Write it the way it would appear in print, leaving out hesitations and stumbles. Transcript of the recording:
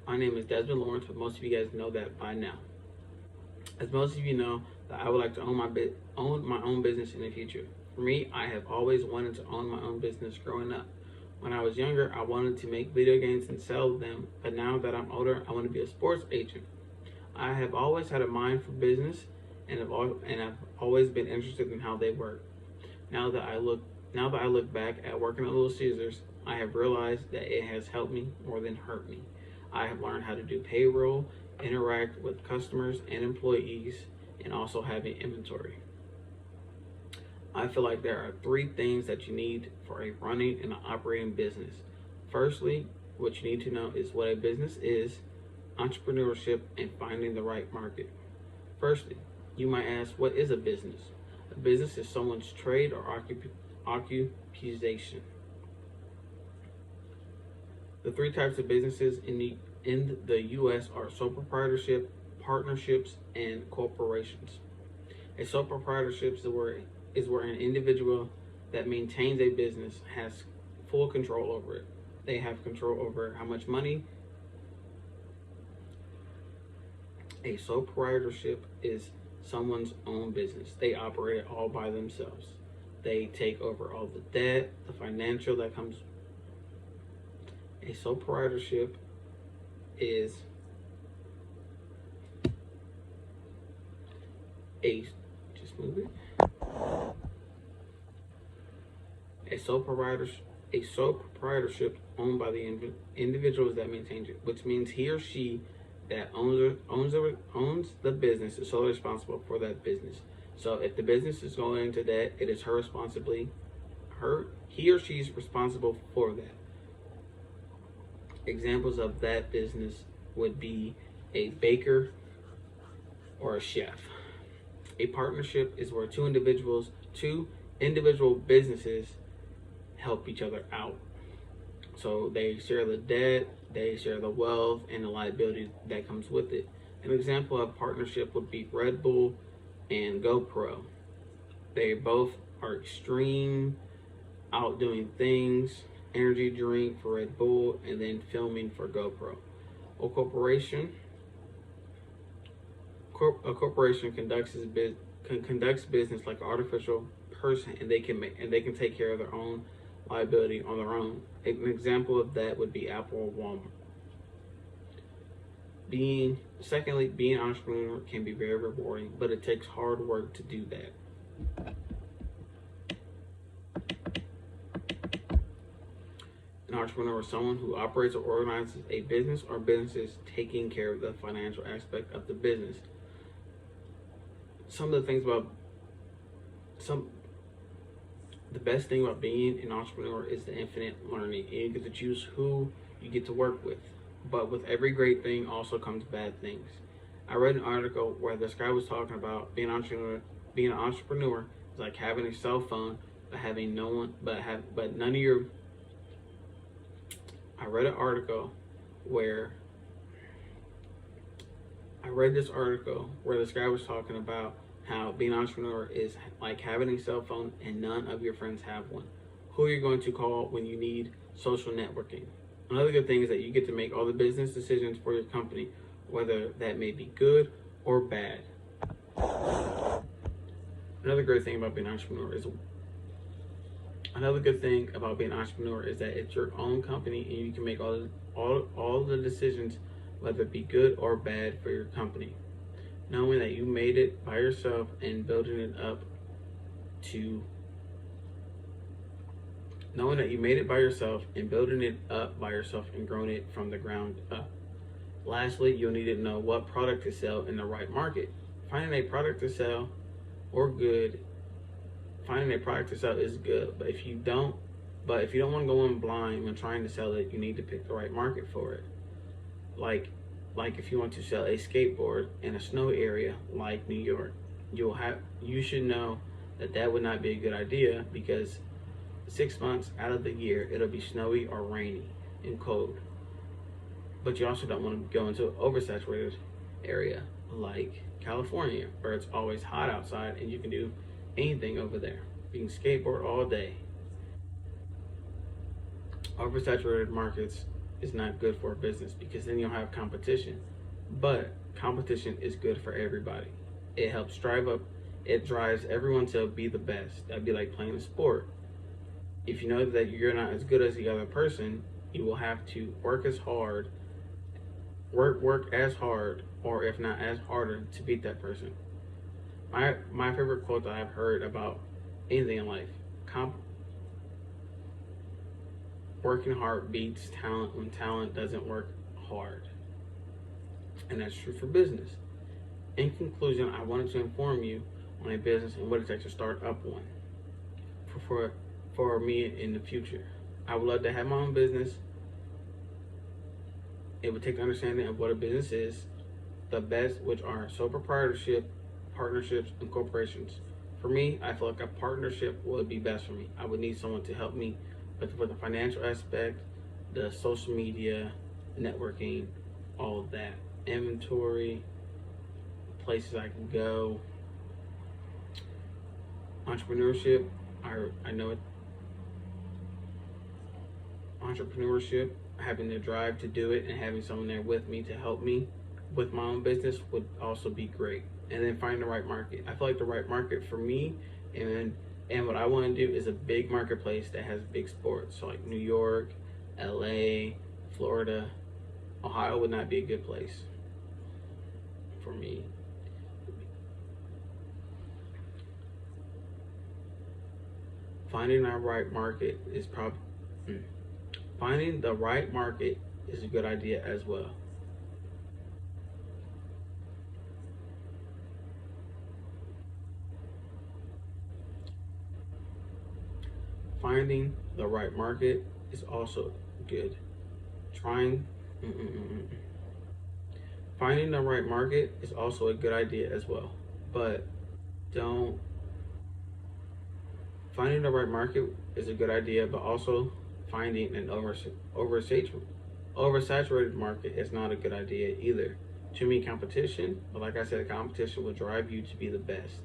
My name is Desmond Lawrence, but most of you guys know that by now. As most of you know, that I would like to own my own business in the future. For me, I have always wanted to own my own business growing up. When I was younger, I wanted to make video games and sell them, but now that I'm older, I want to be a sports agent. I have always had a mind for business, and I've always been interested in how they work. Now that I look Now that I look back at working at Little Caesars, I have realized that it has helped me more than hurt me. I have learned how to do payroll, interact with customers and employees, and also having inventory. I feel like there are three things that you need for a running and an operating business. Firstly, what you need to know is what a business is, entrepreneurship, and finding the right market. Firstly, you might ask, what is a business? A business is someone's trade or occupation. The three types of businesses in the U.S. are sole proprietorship, partnerships, and corporations. A sole proprietorship is where an individual that maintains a business has full control over it. They have control over how much money. A sole proprietorship is someone's own business. They operate it all by themselves. They take over all the debt, the financial that comes. A sole proprietorship is a just move it. A sole proprietorship owned by the individuals that maintain it, which means he or she that owns the business is solely responsible for that business. So if the business is going into debt, it is he or she's responsible for that. Examples of that business would be a baker or a chef. A partnership is where two individual businesses help each other out. So they share the debt, they share the wealth, and the liability that comes with it. An example of partnership would be Red Bull and GoPro. They both are extreme, out doing things. Energy drink for Red Bull, and then filming for GoPro. A corporation conducts business like an artificial person, and they can take care of their own liability on their own. An example of that would be Apple or Walmart. Being an entrepreneur can be very rewarding, but it takes hard work to do that. An entrepreneur is someone who operates or organizes a business or businesses taking care of the financial aspect of the business. The best thing about being an entrepreneur is the infinite learning. And you get to choose who you get to work with. But with every great thing also comes bad things. I read an article where this guy was talking about being an entrepreneur is like having a cell phone but having no one but none of your I read this article where this guy was talking about how being an entrepreneur is like having a cell phone and none of your friends have one. Who are you going to call when you need social networking? Another good thing is that you get to make all the business decisions for your company, whether that may be good or bad. Another good thing about being an entrepreneur is that it's your own company and you can make all the decisions, whether it be good or bad for your company. Knowing that you made it by yourself and building it up by yourself and growing it from the ground up. Lastly, you'll need to know what product to sell in the right market. Finding a product to sell is good, but if you don't want to go in blind when trying to sell it, you need to pick the right market for it. Like if you want to sell a skateboard in a snow area like New York, you should know that would not be a good idea because 6 months out of the year it'll be snowy or rainy and cold. But you also don't want to go into an oversaturated area like California where it's always hot outside and you can do anything over there. You can skateboard all day. Oversaturated markets is not good for a business because then you'll have competition. But competition is good for everybody. It helps it drives everyone to be the best. That'd be like playing a sport. If you know that you're not as good as the other person, you will have to work as hard, work as hard, or if not as harder to beat that person. My favorite quote that I've heard about anything in life: working hard beats talent when talent doesn't work hard. And that's true for business. In conclusion, I wanted to inform you on a business and what it takes to start up one for me in the future. I would love to have my own business. It would take the understanding of what a business is, the best, which are sole proprietorship, partnerships, and corporations. For me, I feel like a partnership would be best for me. I would need someone to help me with the financial aspect, the social media, networking, all of that, inventory, places I can go, entrepreneurship. I know it. Entrepreneurship, having the drive to do it and having someone there with me to help me with my own business would also be great. And then find the right market. I feel like the right market for me and what I want to do is a big marketplace that has big sports. So like New York, LA, Florida. Ohio would not be a good place for me. Finding the right market is finding the right market is a good idea as well. Finding the right market is also good. Trying. Finding the right market is also a good idea as well. But don't. Finding the right market is a good idea, but also finding an oversaturated market is not a good idea either. Too many competition, but like I said, competition will drive you to be the best.